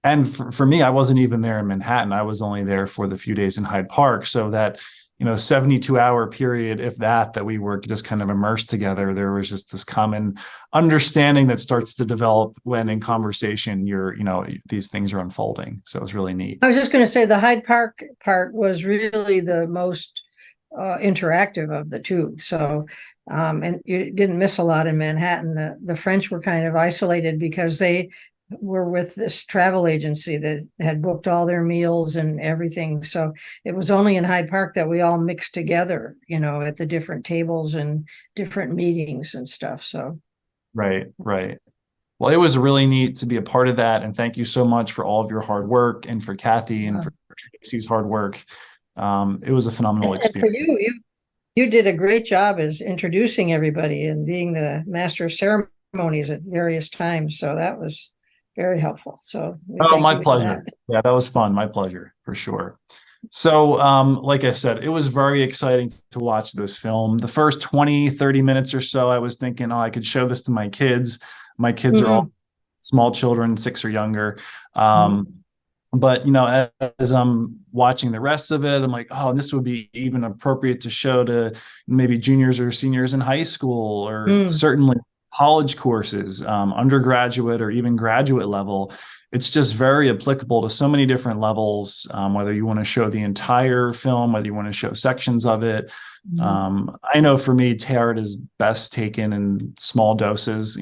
And for me, I wasn't even there in Manhattan. I was only there for the few days in Hyde Park. So that, 72-hour period, if that we were just kind of immersed together, there was just this common understanding that starts to develop when in conversation, these things are unfolding. So it was really neat. I was just going to say the Hyde Park part was really the most interactive of the two. So, and you didn't miss a lot in Manhattan. The French were kind of isolated because they were with this travel agency that had booked all their meals and everything. So it was only in Hyde Park that we all mixed together, at the different tables and different meetings and stuff. So. Right. Well, it was really neat to be a part of that. And thank you so much for all of your hard work, and for Kathy and for Tracy's hard work. It was a phenomenal experience. And for you did a great job as introducing everybody and being the master of ceremonies at various times. So that was very helpful. So my pleasure. Yeah, that was fun. My pleasure, for sure. So like I said, it was very exciting to watch this film. The first 20-30 minutes or so, I was thinking, I could show this to my kids. My kids are all small children, 6 or younger. But as I'm watching the rest of it, I'm like, this would be even appropriate to show to maybe juniors or seniors in high school, or certainly college courses, undergraduate or even graduate level. It's just very applicable to so many different levels, whether you want to show the entire film, whether you want to show sections of it. I know for me, Teilhard is best taken in small doses,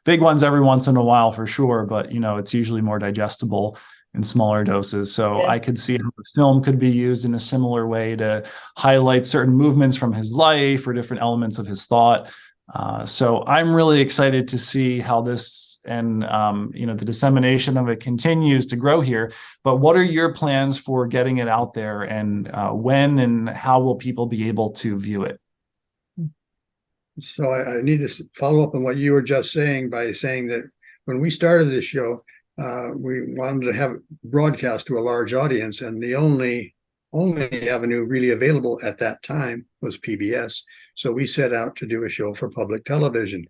big ones every once in a while for sure, but it's usually more digestible in smaller doses. So I could see how the film could be used in a similar way to highlight certain movements from his life or different elements of his thought. So I'm really excited to see how this and, the dissemination of it continues to grow here. But what are your plans for getting it out there, and when and how will people be able to view it? So I need to follow up on what you were just saying by saying that when we started this show, we wanted to have it broadcast to a large audience, and the only avenue really available at that time was PBS. So we set out to do a show for public television.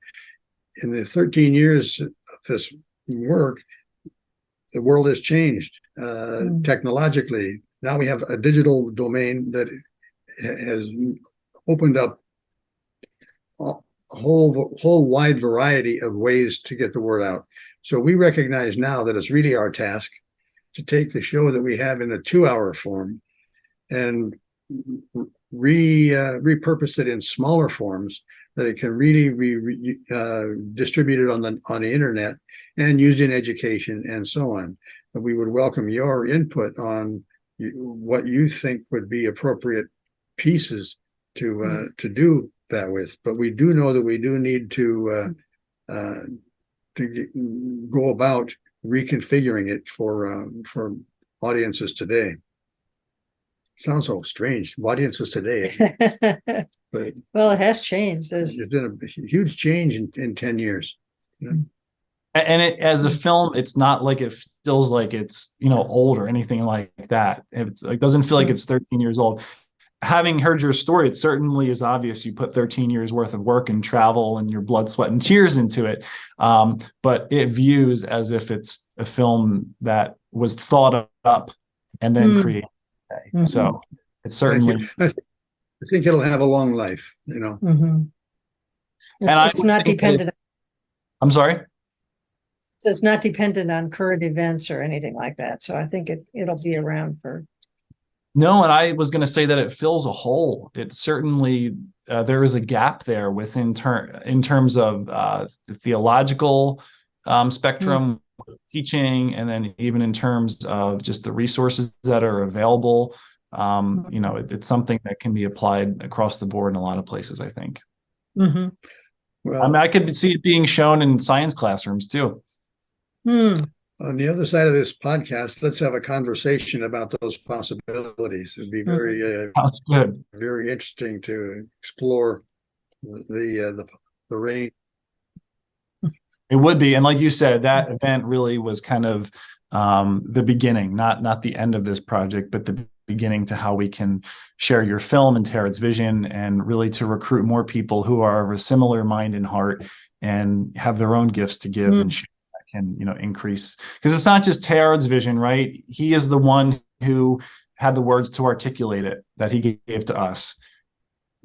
In the 13 years of this work, the world has changed technologically. Now we have a digital domain that has opened up a whole wide variety of ways to get the word out. So we recognize now that it's really our task to take the show that we have in a 2-hour form and repurpose it in smaller forms, that it can really be distributed on the internet and used in education and so on. we would welcome your input on what you think would be appropriate pieces to do that with. But we do know that we do need to go about reconfiguring it for audiences today. Sounds so strange, audiences today. But well, it has changed. There's been a huge change in 10 years. You know? And it, as a film, it's not like it feels like it's, old or anything like that. It's like, doesn't feel like it's 13 years old. Having heard your story, it certainly is obvious you put 13 years worth of work and travel and your blood, sweat, and tears into it. But it views as if it's a film that was thought up and then created. So it's certainly. I think it'll have a long life, It's not dependent. I'm sorry? So it's not dependent on current events or anything like that. So I think it'll be around for. No, and I was going to say that it fills a hole. It certainly, there is a gap there in terms of the theological spectrum, teaching, and then even in terms of just the resources that are available. It's something that can be applied across the board in a lot of places, I think. Mm-hmm. Well, I could see it being shown in science classrooms too. On the other side of this podcast, let's have a conversation about those possibilities. It'd be very, that's good. Very interesting to explore the range. It would be, and like you said, that event really was kind of the beginning, not the end of this project, but the beginning to how we can share your film and Teilhard's vision, and really to recruit more people who are of a similar mind and heart and have their own gifts to give and share that can, increase. Because it's not just Teilhard's vision, right? He is the one who had the words to articulate it that he gave to us.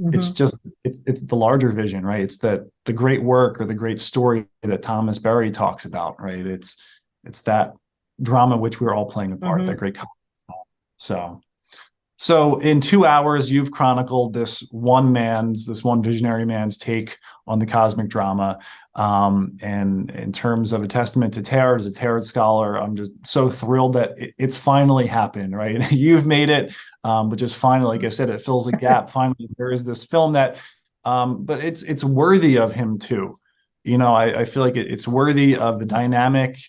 It's just, it's the larger vision, right? It's the great work or the great story that Thomas Berry talks about, right? It's that drama which we're all playing a part, that great. So in 2 hours, you've chronicled this one visionary man's take on the cosmic drama. And in terms of a testament to Teilhard, as a Teilhard scholar, I'm just so thrilled that it's finally happened, right? You've made it, but just finally, like I said, it fills a gap. Finally, there is this film that, but it's worthy of him too. I feel like it's worthy of the dynamic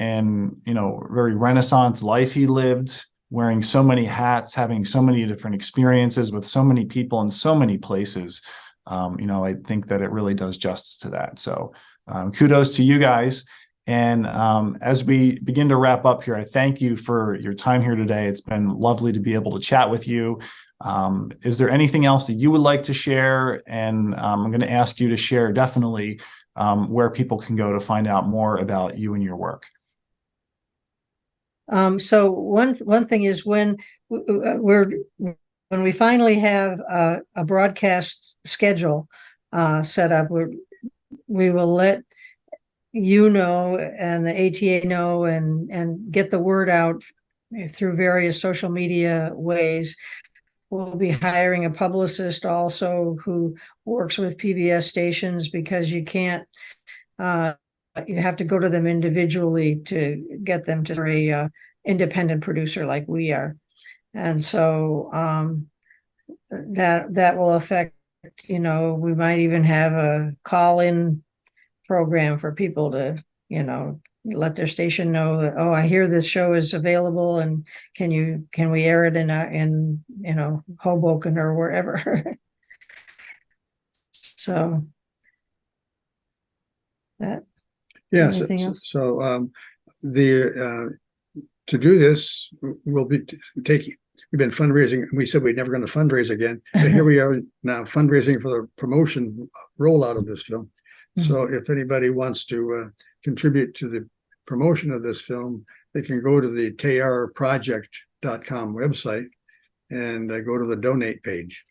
and, very Renaissance life he lived, wearing so many hats, having so many different experiences with so many people in so many places. I think that it really does justice to that. So kudos to you guys. And as we begin to wrap up here, I thank you for your time here today. It's been lovely to be able to chat with you. Is there anything else that you would like to share? And I'm going to ask you to share definitely where people can go to find out more about you and your work. So one thing is when we finally have a broadcast schedule set up, we will let you know and the ATA know and get the word out through various social media ways. We'll be hiring a publicist also who works with PBS stations, because you can't. You have to go to them individually to get them to a independent producer like we are. And so that will affect, we might even have a call-in program for people to, let their station know that, oh, I hear this show is available, and can we air it in Hoboken or wherever. So that. Yes. So to do this, we'll be we've been fundraising. We said we're never going to fundraise again, but here we are now fundraising for the promotion rollout of this film. So if anybody wants to contribute to the promotion of this film, they can go to the teilhardproject.com website and go to the donate page.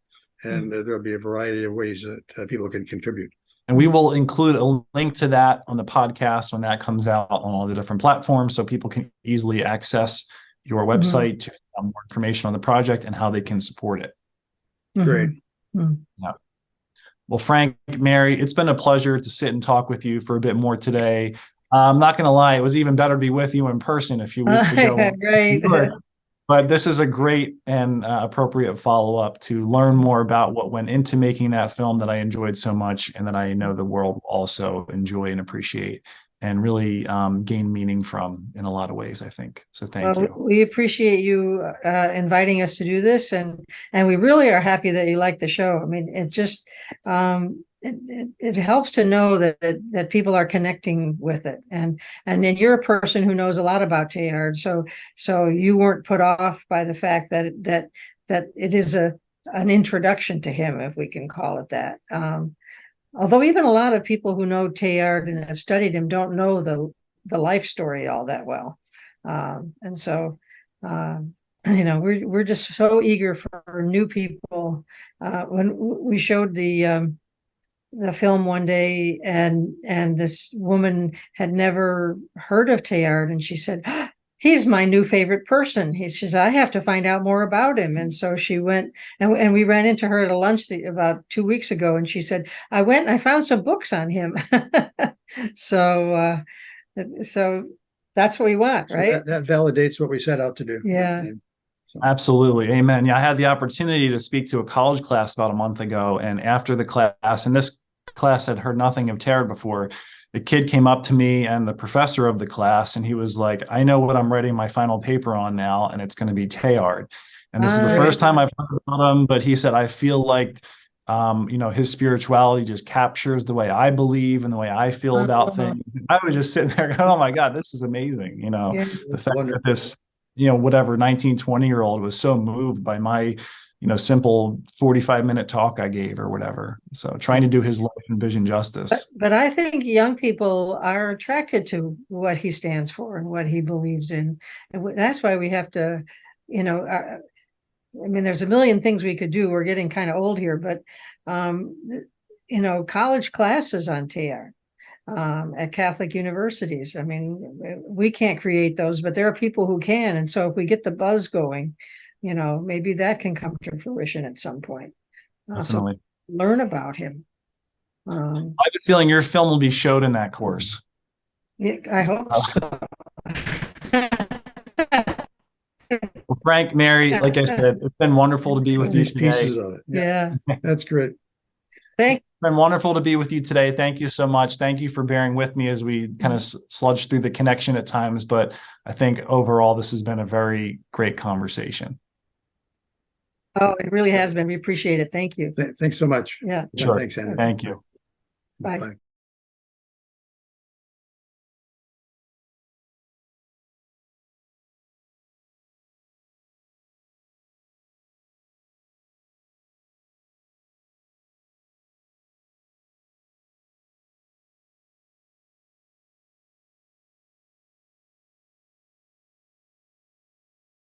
And there'll be a variety of ways that people can contribute. And we will include a link to that on the podcast when that comes out on all the different platforms, so people can easily access your website to find more information on the project and how they can support it. Great. Yeah. Well, Frank, Mary, it's been a pleasure to sit and talk with you for a bit more today. I'm not going to lie, it was even better to be with you in person a few weeks ago. Right. But this is a great and appropriate follow-up to learn more about what went into making that film that I enjoyed so much, and that I know the world will also enjoy and appreciate, and really gain meaning from in a lot of ways, I think. So thank Well, you. we appreciate you inviting us to do this, and we really are happy that you like the show. I mean, it just it helps to know that people are connecting with it, and then you're a person who knows a lot about Teilhard, so you weren't put off by the fact that it is an introduction to him, if we can call it that. Although even a lot of people who know Teilhard and have studied him don't know the life story all that well. And so, we're just so eager for new people. When we showed the film one day, and this woman had never heard of Teilhard, and she said, "He's my new favorite person." She says, "I have to find out more about him." And so she went, and we ran into her at a lunch about 2 weeks ago, and she said, "I went and I found some books on him." So that's what we want, right? So that validates what we set out to do. Yeah. Absolutely. Amen. Yeah, I had the opportunity to speak to a college class about a month ago. And after the class, and this class had heard nothing of Teilhard before, the kid came up to me and the professor of the class, and he was like, "I know what I'm writing my final paper on now, and it's going to be Teilhard." And this is the first time I've heard about him, but he said, "I feel like, his spirituality just captures the way I believe and the way I feel about things." And I was just sitting there going, "Oh my God, this is amazing." Yeah. The fact that this, whatever 19, 20-year-old was so moved by my, simple 45-minute talk I gave or whatever. So trying to do his life and vision justice. But I think young people are attracted to what he stands for and what he believes in. And that's why we have to, I mean, there's a million things we could do. We're getting kind of old here, but, college classes on Teilhard at Catholic universities. I mean, we can't create those, but there are people who can. And so if we get the buzz going, maybe that can come to fruition at some point. So learn about him. I have a feeling your film will be showed in that course. Yeah, I hope so. Well, Frank, Mary, like I said, it's been wonderful to be with you today. Pieces of it. Yeah. That's great. Thanks. It's been wonderful to be with you today. Thank you so much. Thank you for bearing with me as we kind of sludge through the connection at times. But I think overall, this has been a very great conversation. Oh, it really has been. We appreciate it. Thank you. Thanks so much. Yeah. Sure. Thanks, Anna. Thank you. Bye. Bye.